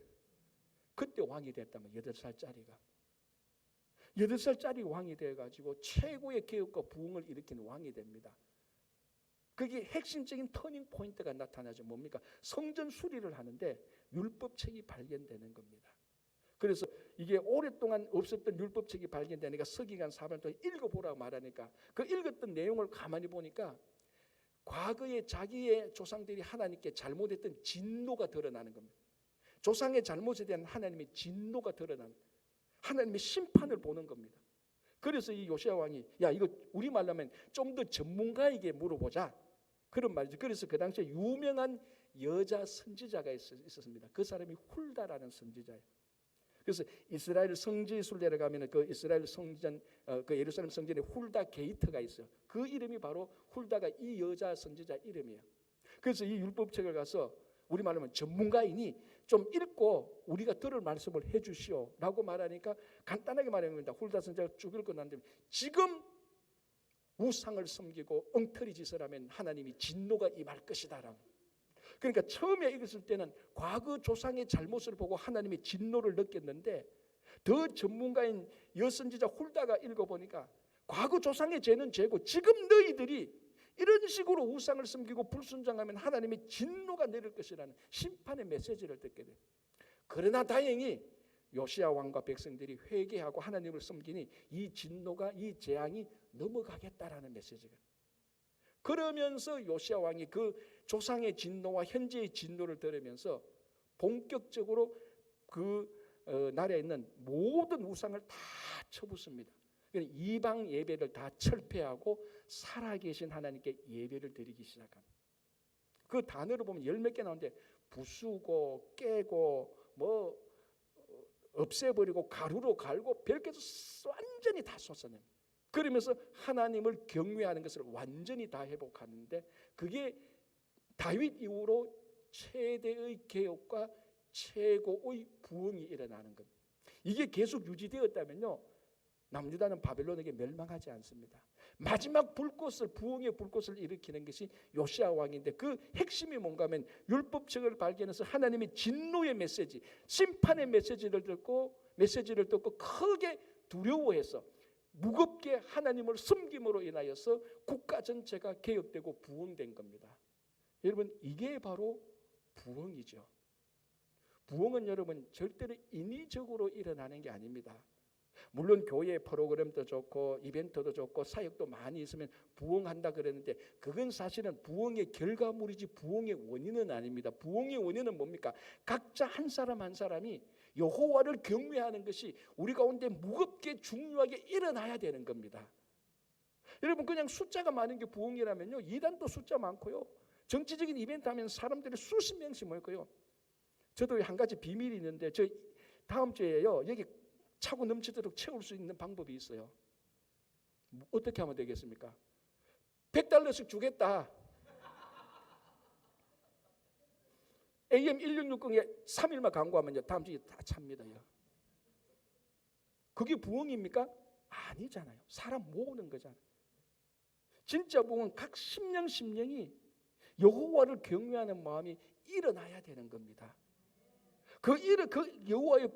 그때 왕이 됐다면 8살짜리가 8살짜리 왕이 돼가지고 최고의 개혁과 부흥을 일으키는 왕이 됩니다. 그게 핵심적인 터닝 포인트가 나타나죠. 뭡니까? 성전 수리를 하는데 율법책이 발견되는 겁니다. 그래서 이게 오랫동안 없었던 율법책이 발견되니까 서기관 사람을 또 읽어보라고 말하니까 그 읽었던 내용을 가만히 보니까 과거에 자기의 조상들이 하나님께 잘못했던 진노가 드러나는 겁니다. 조상의 잘못에 대한 하나님의 진노가 드러나는, 하나님의 심판을 보는 겁니다. 그래서 이 요시야 왕이 이거 우리말로 하면 좀 더 전문가에게 물어보자, 그런 말이죠. 그래서 그 당시에 유명한 여자 선지자가 있었습니다. 그 사람이 훌다라는 선지자예요. 그래서 이스라엘 성지 순례를 가면은 그 이스라엘 성전, 그 예루살렘 성전에 훌다 게이트가 있어요. 그 이름이 바로 훌다가 이 여자 선지자 이름이에요. 그래서 이 율법책을 가서 우리 말로 하면 전문가인이 좀 읽고 우리가 들을 말씀을 해주시오라고 말하니까 간단하게 말합니다. 훌다 선지자가 쭉 읽고 난 다음에 지금 우상을 섬기고 엉터리 짓을 하면 하나님이 진노가 임할 것이다라고. 그러니까 처음에 읽었을 때는 과거 조상의 잘못을 보고 하나님의 진노를 느꼈는데 더 전문가인 여선지자 훌다가 읽어보니까 과거 조상의 죄는 죄고 지금 너희들이 이런 식으로 우상을 섬기고 불순종하면 하나님의 진노가 내릴 것이라는 심판의 메시지를 듣게 돼요. 그러나 다행히 요시야 왕과 백성들이 회개하고 하나님을 섬기니 이 진노가, 이 재앙이 넘어가겠다라는 메시지가. 그러면서 요시야 왕이 그 조상의 진노와 현재의 진노를 들으면서 본격적으로 그 나라에 있는 모든 우상을 다 쳐붓습니다. 이방 예배를 다 철폐하고 살아계신 하나님께 예배를 드리기 시작합니다. 그 단어를 보면 열 몇 개 나오는데 부수고 깨고 뭐 없애버리고 가루로 갈고 별개로 완전히 다 쏟아냅니다. 그러면서 하나님을 경외하는 것을 완전히 다 회복하는데 그게 다윗 이후로 최대의 개혁과 최고의 부흥이 일어나는 겁니다. 이게 계속 유지되었다면요, 남유다는 바벨론에게 멸망하지 않습니다. 마지막 불꽃을, 부흥의 불꽃을 일으키는 것이 요시야 왕인데 그 핵심이 뭔가 하면 율법책을 발견해서 하나님의 진노의 메시지, 심판의 메시지를 듣고 크게 두려워해서 무겁게 하나님을 섬김으로 인하여서 국가 전체가 개혁되고 부흥된 겁니다. 여러분, 이게 바로 부흥이죠. 부흥은 여러분 절대로 인위적으로 일어나는 게 아닙니다. 물론 교회 프로그램도 좋고 이벤트도 좋고 사역도 많이 있으면 부흥한다 그랬는데 그건 사실은 부흥의 결과물이지 부흥의 원인은 아닙니다. 부흥의 원인은 뭡니까? 각자 한 사람 한 사람이 여호와를 경외하는 것이 우리 가운데 무겁게 중요하게 일어나야 되는 겁니다. 여러분, 그냥 숫자가 많은 게 부흥이라면요, 이단도 숫자 많고요, 정치적인 이벤트 하면 사람들이 수십 명씩 모일 거예요. 저도 한 가지 비밀이 있는데 저 다음 주에요, 여기 차고 넘치도록 채울 수 있는 방법이 있어요. 어떻게 하면 되겠습니까? $100씩 주겠다. AM1660에 3일만 광고하면요, 다음 주에 다 찹니다. 그게 부흥입니까? 아니잖아요. 사람 모으는 거잖아요. 진짜 부흥은 각 심령이 여호와를 경외하는 마음이 일어나야 되는 겁니다. 그 여호와의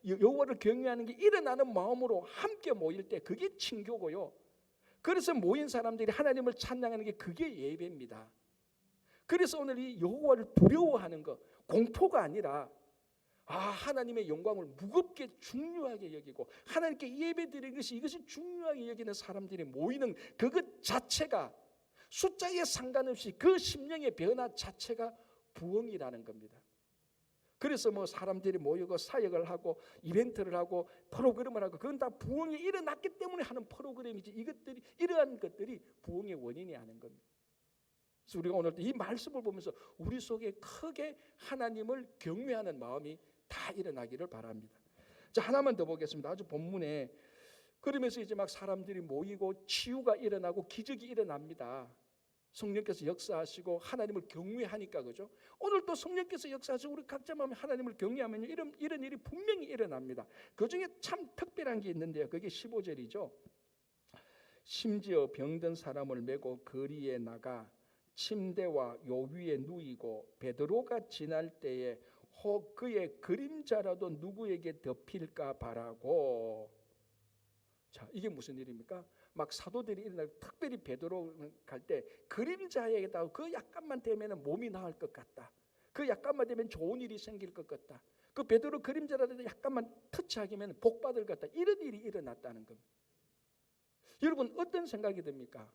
여호와를 경외하는 게 일어나는 마음으로 함께 모일 때 그게 친교고요. 그래서 모인 사람들이 하나님을 찬양하는 게 그게 예배입니다. 그래서 오늘 이 여호와를 두려워하는 것, 공포가 아니라 하나님의 영광을 무겁게 중요하게 여기고 하나님께 예배드리는 것이 이것이 중요하게 여기는 사람들이 모이는 그것 자체가 숫자에 상관없이 그 심령의 변화 자체가 부흥이라는 겁니다. 그래서 뭐 사람들이 모이고 사역을 하고 이벤트를 하고 프로그램을 하고 그건 다 부흥이 일어났기 때문에 하는 프로그램이지 이러한 것들이 부흥의 원인이 아닌 겁니다. 그래서 우리가 오늘 이 말씀을 보면서 우리 속에 크게 하나님을 경외하는 마음이 다 일어나기를 바랍니다. 자, 하나만 더 보겠습니다. 아주 본문에 그러면서 이제 막 사람들이 모이고 치유가 일어나고 기적이 일어납니다. 성령께서 역사하시고 하나님을 경외하니까, 그죠? 오늘 또 성령께서 역사하시고 우리 각자 마음에 하나님을 경외하면 이런 일이 분명히 일어납니다. 그 중에 참 특별한 게 있는데요, 그게 15절이죠. 심지어 병든 사람을 메고 거리에 나가 침대와 요 위에 누이고 베드로가 지날 때에 혹 그의 그림자라도 누구에게 덮일까 바라고. 자, 이게 무슨 일입니까? 막 사도들이 일어날, 특별히 베드로 갈 때 그림자에다가 그 약간만 되면 몸이 나을 것 같다, 그 약간만 되면 좋은 일이 생길 것 같다, 그 베드로 그림자라도 약간만 터치하기면 복 받을 것 같다, 이런 일이 일어났다는 겁니다. 여러분, 어떤 생각이 듭니까?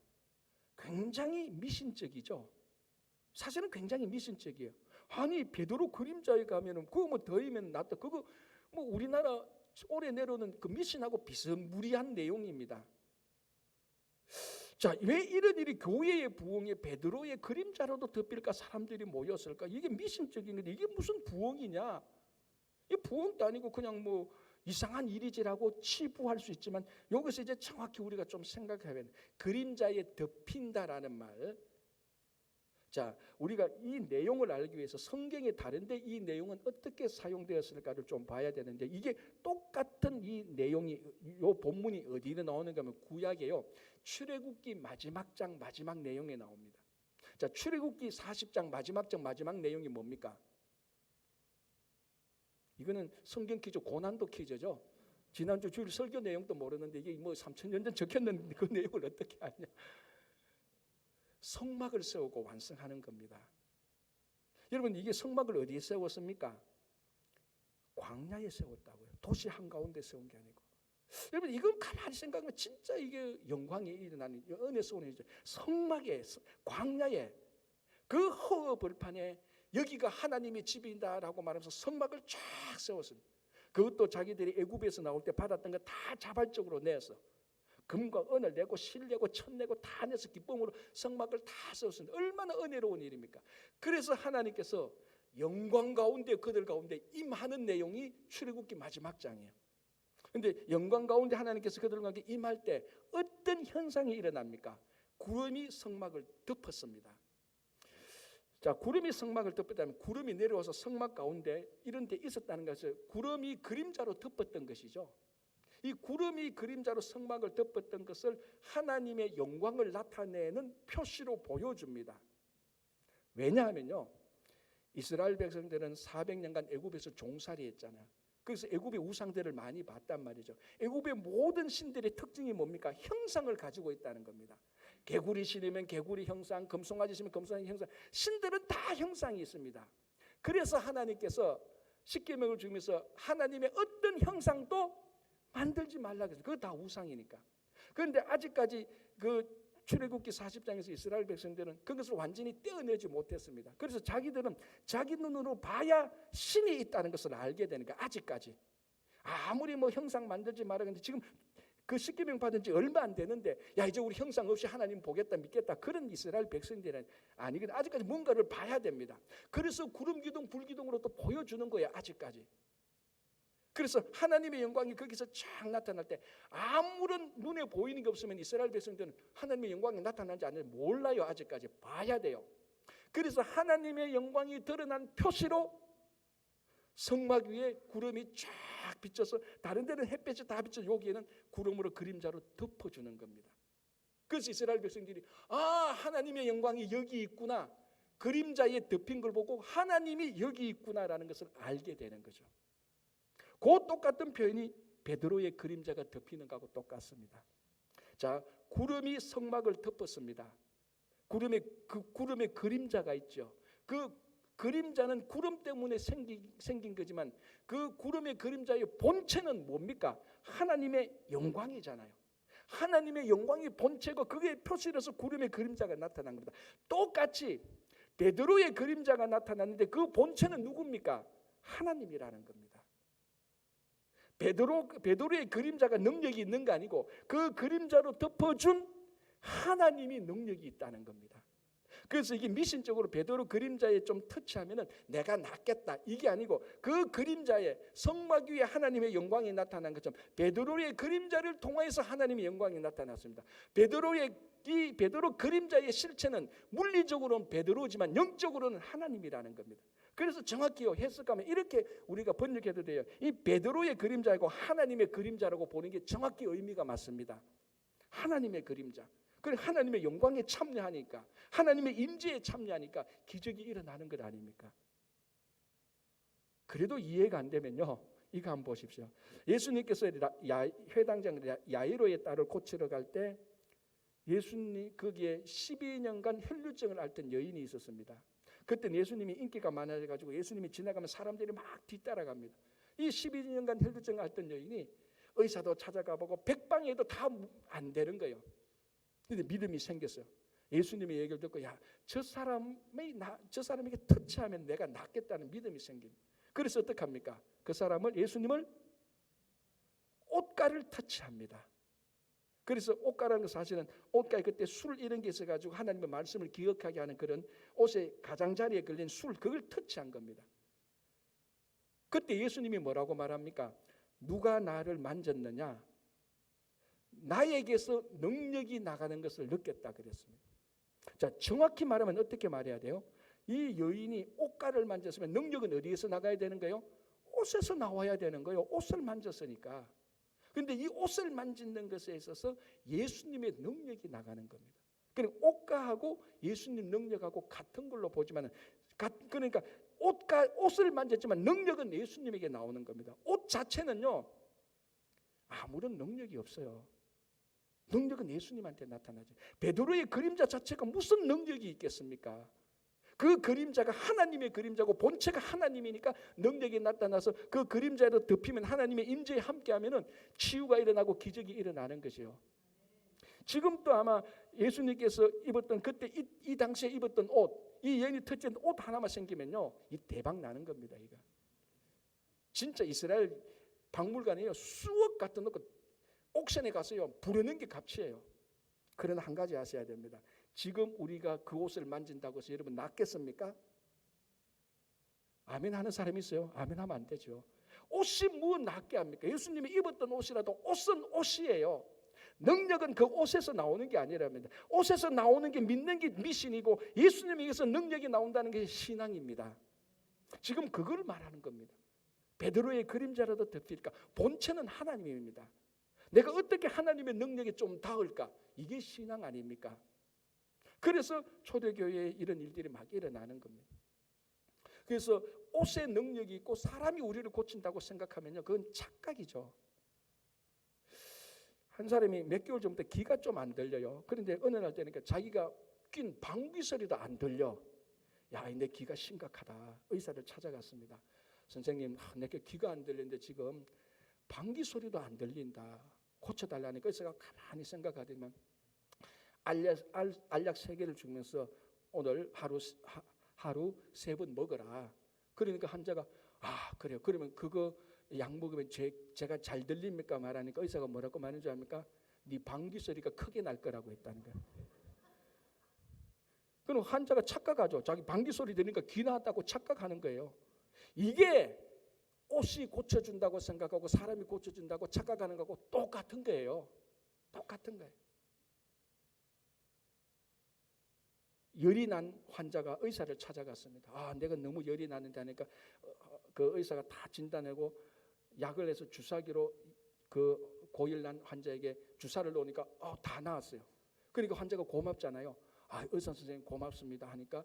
굉장히 미신적이죠. 사실은 굉장히 미신적이에요. 아니, 베드로 그림자에 가면은 그거 뭐 더이면 낫다, 그거 뭐 우리나라 올해 내려오는 그 미신하고 비스무리한 내용입니다. 자, 왜 이런 일이 교회의 부흥에 베드로의 그림자로도 덮일까 사람들이 모였을까? 이게 미신적인 건데 이게 무슨 부흥이냐? 이 부흥도 아니고 그냥 뭐 이상한 일이지라고 치부할 수 있지만 여기서 이제 정확히 우리가 좀 생각해야 돼요. 그림자에 덮인다라는 말. 자, 우리가 이 내용을 알기 위해서 성경이 다른데 이 내용은 어떻게 사용되었을까를 좀 봐야 되는데, 이게 똑같은 이 내용이, 이 본문이 어디에 나오는가 하면 구약에요, 출애굽기 마지막 장 마지막 내용에 나옵니다. 자, 출애굽기 40장 마지막 장 마지막 내용이 뭡니까? 이거는 성경 퀴즈, 고난도 퀴즈죠. 지난주 주일 설교 내용도 모르는데 이게 뭐 3000년 전 적혔는데 그 내용을 어떻게 아냐? 성막을 세우고 완성하는 겁니다. 여러분, 이게 성막을 어디에 세웠습니까? 광야에 세웠다고요. 도시 한가운데 세운 게 아니고. 여러분, 이건 가만히 생각하면 진짜 이게 영광이 일어나는 은혜 속에 있죠. 성막에, 광야에, 그 허허벌판에 여기가 하나님의 집이다라고 말하면서 성막을 쫙 세웠습니다. 그것도 자기들이 애굽에서 나올 때 받았던 거 다 자발적으로 내서 금과 은을 내고 실 내고 천 내고 다 내서 기쁨으로 성막을 다 세웠습니다. 얼마나 은혜로운 일입니까? 그래서 하나님께서 영광 가운데, 그들 가운데 임하는 내용이 출애굽기 마지막 장이에요. 그런데 영광 가운데 하나님께서 그들과 함께 임할 때 어떤 현상이 일어납니까? 구름이 성막을 덮었습니다. 자, 구름이 성막을 덮었다면 구름이 내려와서 성막 가운데 이런 데 있었다는 것은 구름이 그림자로 덮었던 것이죠. 이 구름이 그림자로 성막을 덮었던 것을 하나님의 영광을 나타내는 표시로 보여줍니다. 왜냐하면요, 이스라엘 백성들은 400년간 애굽에서 종살이 했잖아요. 그래서 애굽의 우상들을 많이 봤단 말이죠. 애굽의 모든 신들의 특징이 뭡니까? 형상을 가지고 있다는 겁니다. 개구리 신이면 개구리 형상, 금송아지 신이면 금송아지 형상, 신들은 다 형상이 있습니다. 그래서 하나님께서 십계명을 주면서 하나님의 어떤 형상도 만들지 말라 그랬어요. 그거 다 우상이니까. 그런데 아직까지 그 출애굽기 40장에서 이스라엘 백성들은 그것을 완전히 떼어내지 못했습니다. 그래서 자기들은 자기 눈으로 봐야 신이 있다는 것을 알게 되니까 아직까지 아무리 뭐 형상 만들지 말아 근데 지금 그 십계명 받은 지 얼마 안 되는데 야 이제 우리 형상 없이 하나님 보겠다 믿겠다 그런 이스라엘 백성들은 아니거든. 아직까지 뭔가를 봐야 됩니다. 그래서 구름 기둥 불 기둥으로 또 보여주는 거예요. 아직까지. 그래서 하나님의 영광이 거기서 쫙 나타날 때 아무런 눈에 보이는 게 없으면 이스라엘 백성들은 하나님의 영광이 나타나는지 안 나타나는지 몰라요. 아직까지 봐야 돼요. 그래서 하나님의 영광이 드러난 표시로 성막 위에 구름이 쫙 비쳐서 다른 데는 햇볕이 다 비쳐 여기에는 구름으로 그림자로 덮어주는 겁니다. 그래서 이스라엘 백성들이 아 하나님의 영광이 여기 있구나, 그림자에 덮인 걸 보고 하나님이 여기 있구나라는 것을 알게 되는 거죠. 그 똑같은 표현이 베드로의 그림자가 덮이는 것하고 똑같습니다. 자, 구름이 성막을 덮었습니다. 구름의 그림자가 있죠. 그 그림자는 구름 때문에 생긴 거지만 그 구름의 그림자의 본체는 뭡니까? 하나님의 영광이잖아요. 하나님의 영광이 본체고 그게 표시로서 구름의 그림자가 나타난 겁니다. 똑같이 베드로의 그림자가 나타났는데 그 본체는 누굽니까? 하나님이라는 겁니다. 베드로의 그림자가 능력이 있는 거 아니고 그 그림자로 덮어준 하나님이 능력이 있다는 겁니다. 그래서 이게 미신적으로 베드로 그림자에 좀 터치하면은 내가 낫겠다 이게 아니고 그 그림자에 성막 위에 하나님의 영광이 나타난 것처럼 베드로의 그림자를 통해서 하나님의 영광이 나타났습니다. 베드로 그림자의 실체는 물리적으로는 베드로지만 영적으로는 하나님이라는 겁니다. 그래서 정확히요 해석하면 이렇게 우리가 번역해도 돼요. 이 베드로의 그림자이고 하나님의 그림자라고 보는 게 정확히 의미가 맞습니다. 하나님의 그림자. 그래 하나님의 영광에 참여하니까 하나님의 임재에 참여하니까 기적이 일어나는 것 아닙니까? 그래도 이해가 안 되면요 이거 한번 보십시오. 예수님께서 회당장 야이로의 딸을 고치러 갈 때 예수님 거기에 12년간 혈루증을 앓던 여인이 있었습니다. 그때 예수님이 인기가 많아져가지고 예수님이 지나가면 사람들이 막 뒤따라갑니다. 이 12년간 혈루증을 앓던 여인이 의사도 찾아가보고 백방에도 다 안 되는 거예요. 근데 믿음이 생겼어요. 예수님의 얘기를 듣고 야, 저 사람에게 터치하면 내가 낫겠다는 믿음이 생깁니다. 그래서 어떻게 합니까? 그 사람을 예수님을 옷가를 터치합니다. 그래서 옷가라는 건 사실은 옷가에 그때 술 이런 게 있어가지고 하나님의 말씀을 기억하게 하는 그런 옷의 가장자리에 걸린 술 그걸 터치한 겁니다. 그때 예수님이 뭐라고 말합니까? 누가 나를 만졌느냐? 나에게서 능력이 나가는 것을 느꼈다 그랬습니다. 자, 정확히 말하면 어떻게 말해야 돼요? 이 여인이 옷가를 만졌으면 능력은 어디에서 나가야 되는 거예요? 옷에서 나와야 되는 거예요. 옷을 만졌으니까. 그런데 이 옷을 만지는 것에 있어서 예수님의 능력이 나가는 겁니다. 그러니까 옷가하고 예수님 능력하고 같은 걸로 보지만, 그러니까 옷을 만졌지만 능력은 예수님에게 나오는 겁니다. 옷 자체는요 아무런 능력이 없어요. 능력은 예수님한테 나타나죠. 베드로의 그림자 자체가 무슨 능력이 있겠습니까? 그 그림자가 하나님의 그림자고 본체가 하나님이니까 능력이 나타나서 그 그림자로 덮이면 하나님의 임재에 함께하면은 치유가 일어나고 기적이 일어나는 것이요. 지금도 아마 예수님께서 입었던 그때 이 당시에 입었던 옷, 이 여인이 터치한 옷 하나만 생기면요 이 대박 나는 겁니다. 이거 진짜 이스라엘 박물관에요 수억 갖다 놓고 옥션에 가서요 부르는 게 값이에요. 그러나 한 가지 아셔야 됩니다. 지금 우리가 그 옷을 만진다고 해서 여러분 낫겠습니까? 아멘 하는 사람이 있어요? 아멘 하면 안 되죠. 옷이 뭐 낫게 합니까? 예수님이 입었던 옷이라도 옷은 옷이에요. 능력은 그 옷에서 나오는 게 아니랍니다. 옷에서 나오는 게 믿는 게 미신이고 예수님에게서 능력이 나온다는 게 신앙입니다. 지금 그걸 말하는 겁니다. 베드로의 그림자라도 덮일까? 본체는 하나님입니다. 내가 어떻게 하나님의 능력에 좀 닿을까? 이게 신앙 아닙니까? 그래서 초대교회에 이런 일들이 막 일어나는 겁니다. 그래서 옷의 능력이 있고 사람이 우리를 고친다고 생각하면요 그건 착각이죠. 한 사람이 몇 개월 전부터 귀가 좀 안 들려요. 그런데 어느 날 되니까 자기가 낀 방귀 소리도 안 들려. 야, 내 귀가 심각하다. 의사를 찾아갔습니다. 선생님, 내게 귀가 안 들리는데 지금 방귀 소리도 안 들린다. 고쳐달라니까 의사가 가만히 생각하더니만 알약 3개를 주면서 오늘 하루 3번 먹어라. 그러니까 환자가 그래요. 그러면 그거 약 먹으면 제가 잘 들립니까? 말하니까 의사가 뭐라고 말하는 줄 압니까? 네 방귀 소리가 크게 날 거라고 했다는 거예요. 그럼 환자가 착각하죠. 자기 방귀 소리 들으니까 귀 나왔다고 착각하는 거예요. 이게 옷이 고쳐준다고 생각하고 사람이 고쳐준다고 착각하는 거하고 똑같은 거예요. 똑같은 거예요. 열이 난 환자가 의사를 찾아갔습니다. 내가 너무 열이 나는데 하니까 그 의사가 다 진단하고 약을 해서 주사기로 그 고열난 환자에게 주사를 놓으니까 다 나았어요. 그러니까 환자가 고맙잖아요. 의사 선생님 고맙습니다 하니까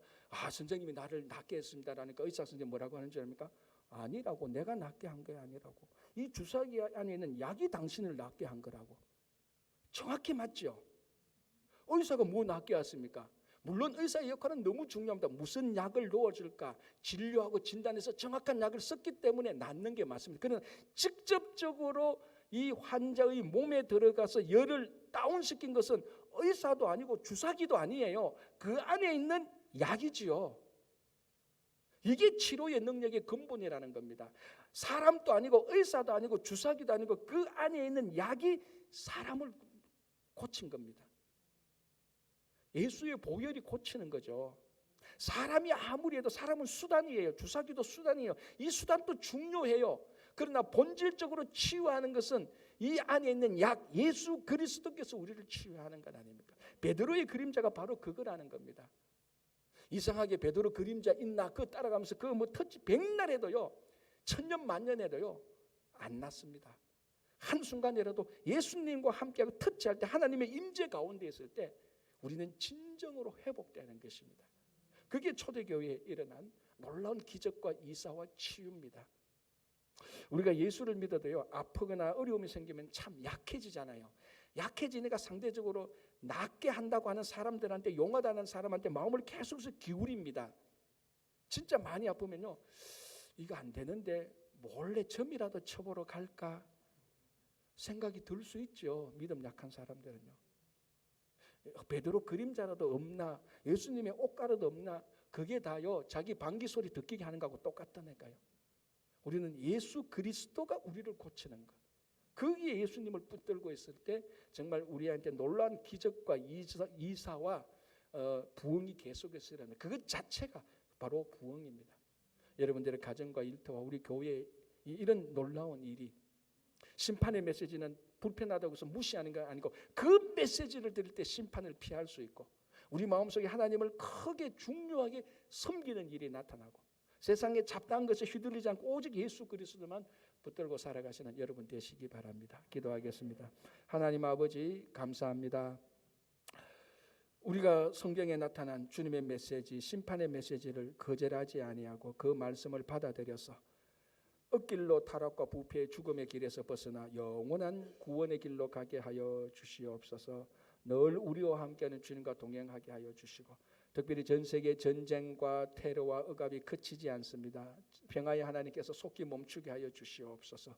선생님이 나를 낫게 했습니다 하니까 의사 선생님 뭐라고 하는 줄 압니까? 아니라고, 내가 낫게 한 게 아니라고. 이 주사기 안에 있는 약이 당신을 낫게 한 거라고. 정확히 맞죠? 의사가 뭐 낫게 했습니까? 물론 의사의 역할은 너무 중요합니다. 무슨 약을 넣어줄까 진료하고 진단해서 정확한 약을 썼기 때문에 낫는 게 맞습니다. 그러나 직접적으로 이 환자의 몸에 들어가서 열을 다운시킨 것은 의사도 아니고 주사기도 아니에요. 그 안에 있는 약이지요. 이게 치료의 능력의 근본이라는 겁니다. 사람도 아니고 의사도 아니고 주사기도 아니고 그 안에 있는 약이 사람을 고친 겁니다. 예수의 보혈이 고치는 거죠. 사람이 아무리 해도 사람은 수단이에요. 주사기도 수단이에요. 이 수단도 중요해요. 그러나 본질적으로 치유하는 것은 이 안에 있는 약 예수 그리스도께서 우리를 치유하는 것 아닙니까? 베드로의 그림자가 바로 그거라는 겁니다. 이상하게 베드로 그림자 있나 그거 따라가면서 그거 뭐 터치 백날 해도요, 천년 만년 해도요 안 낫습니다. 한순간이라도 예수님과 함께하고 터치할 때 하나님의 임재 가운데 있을 때 우리는 진정으로 회복되는 것입니다. 그게 초대교회에 일어난 놀라운 기적과 이사와 치유입니다. 우리가 예수를 믿어도요 아프거나 어려움이 생기면 참 약해지잖아요. 약해지니까 상대적으로 낫게 한다고 하는 사람들한테, 용하다는 사람한테 마음을 계속해서 기울입니다. 진짜 많이 아프면요 이거 안 되는데 몰래 점이라도 쳐보러 갈까 생각이 들 수 있죠. 믿음 약한 사람들은요. 베드로 그림자라도 없나, 예수님의 옷가라도 없나, 그게 다요 자기 방귀 소리 듣기게 하는 거하고 똑같다니까요. 우리는 예수 그리스도가 우리를 고치는 것, 거기에 예수님을 붙들고 있을 때 정말 우리한테 놀라운 기적과 이사와 부흥이 계속해서 일어나는 그것 자체가 바로 부흥입니다. 여러분들의 가정과 일터와 우리 교회에 이런 놀라운 일이, 심판의 메시지는 불편하다고 해서 무시하는 건 아니고 그 메시지를 들을 때 심판을 피할 수 있고 우리 마음속에 하나님을 크게 중요하게 섬기는 일이 나타나고 세상에 잡다한 것에 휘둘리지 않고 오직 예수 그리스도만 붙들고 살아가시는 여러분 되시기 바랍니다. 기도하겠습니다. 하나님 아버지 감사합니다. 우리가 성경에 나타난 주님의 메시지, 심판의 메시지를 거절하지 아니하고 그 말씀을 받아들여서 엇길로 타락과 부패의 죽음의 길에서 벗어나 영원한 구원의 길로 가게 하여 주시옵소서. 늘 우리와 함께하는 주님과 동행하게 하여 주시고 특별히 전 세계 전쟁과 테러와 억압이 그치지 않습니다. 평화의 하나님께서 속히 멈추게 하여 주시옵소서.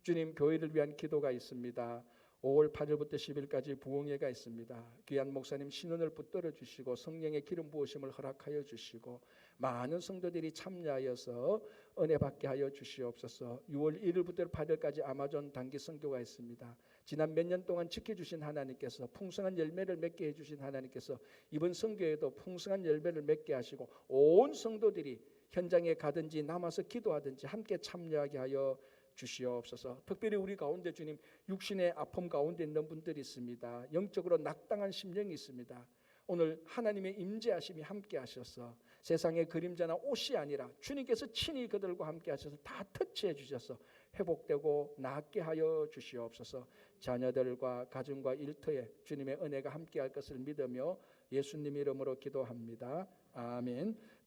주님, 교회를 위한 기도가 있습니다. 5월 8일부터 10일까지 부흥회가 있습니다. 귀한 목사님 신원을 붙들어 주시고 성령의 기름 부으심을 허락하여 주시고 많은 성도들이 참여하여서 은혜 받게 하여 주시옵소서. 6월 1일부터 8일까지 아마존 단기 선교가 있습니다. 지난 몇 년 동안 지켜주신 하나님께서 풍성한 열매를 맺게 해주신 하나님께서 이번 선교에도 풍성한 열매를 맺게 하시고 온 성도들이 현장에 가든지 남아서 기도하든지 함께 참여하게 하여 주시옵소서. 특별히 우리 가운데 주님 육신의 아픔 가운데 있는 분들이 있습니다. 영적으로 낙당한 심령이 있습니다. 오늘 하나님의 임재하심이 함께 하셔서 세상의 그림자나 옷이 아니라 주님께서 친히 그들과 함께 하셔서 다 터치해 주셔서 회복되고 낫게 하여 주시옵소서. 자녀들과 가정과 일터에 주님의 은혜가 함께 할 것을 믿으며 예수님 이름으로 기도합니다. 아멘.